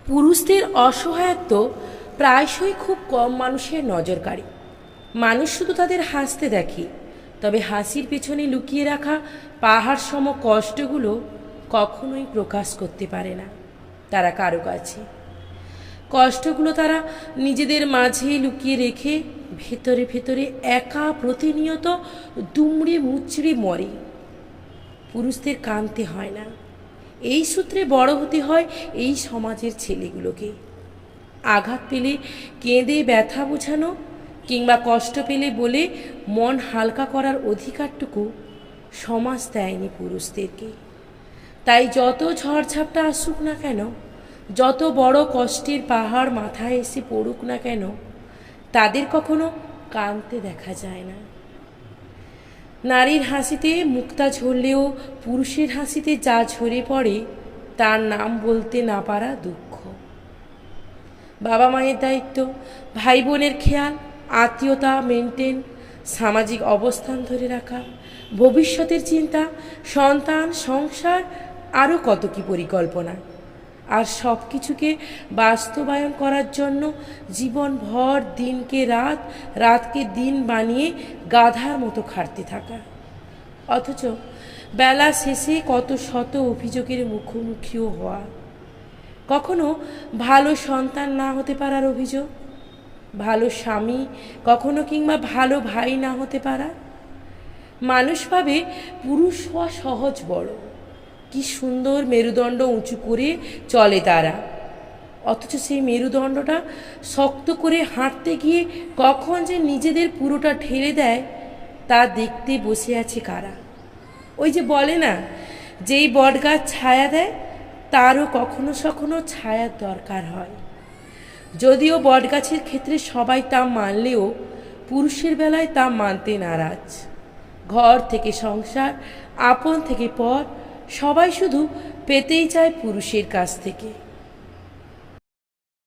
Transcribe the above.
পুরুষদের অসহায়ত্ব প্রায়শই খুব কম মানুষের নজর কাড়ে। মানুষ শুধু তাদের হাসতে দেখে, তবে হাসির পেছনে লুকিয়ে রাখা পাহাড় সম কষ্টগুলো কখনোই প্রকাশ করতে পারে না তারা কারো কাছে। কষ্টগুলো তারা নিজেদের মাঝে লুকিয়ে রেখে ভেতরে ভেতরে একা প্রতিনিয়ত দুমড়ে মুচড়ে মরে। পুরুষদের কাঁদতে হয় না, এই সূত্রে বড় হতে হয় এই সমাজের ছেলেগুলোকে। আঘাত পেলে কেঁদে ব্যথা বোঝানো কিংবা কষ্ট পেলে বলে মন হালকা করার অধিকারটুকু সমাজ দেয়নি পুরুষদেরকে। তাই যত ঝড়ঝাপটা আসুক না কেন, যত বড় কষ্টের পাহাড় মাথায় এসে পড়ুক না কেন, তাদের কখনো কাঁদতে দেখা যায় না। নারীর হাসিতে মুক্তা ঝরলেও পুরুষের হাসিতে যা ঝরে পড়ে তার নাম বলতে না পারা দুঃখ। বাবা মায়ের দায়িত্ব, ভাই বোনের খেয়াল, আত্মীয়তা মেনটেন, সামাজিক অবস্থান ধরে রাখা, ভবিষ্যতের চিন্তা, সন্তান, সংসার, আরও কত কী পরিকল্পনা। আর সব কিছুকে বাস্তবায়ন করার জন্য জীবনভর দিনকে রাত, রাতকে দিন বানিয়ে গাধার মতো খাটতে থাকা। অথচ বেলা শেষে কত শত অভিযোগের মুখোমুখিও হওয়া। কখনো ভালো সন্তান না হতে পারার অভিযোগ, ভালো স্বামী, কখনো কিংবা ভালো ভাই না হতে পারা। মানুষ ভাবে পুরুষ হওয়া সহজ বড়, কি সুন্দর মেরুদণ্ড উঁচু করে চলে তারা। অথচ সেই মেরুদণ্ডটা শক্ত করে হাঁটতে গিয়ে কখন যে নিজেদের পুরোটা ঢেলে দেয় তা দেখতে বসে আছে কারা। ওই যে বলে না, যেই বটগাছ ছায়া দেয় তারও কখনো কখনো ছায়ার দরকার হয়। যদিও বটগাছের ক্ষেত্রে সবাই তা মানলেও পুরুষের বেলায় তা মানতে নারাজ। ঘর থেকে সংসার, আপন থেকে পর, সবাই শুধু পেতেই চায় পুরুষের কাছ থেকে।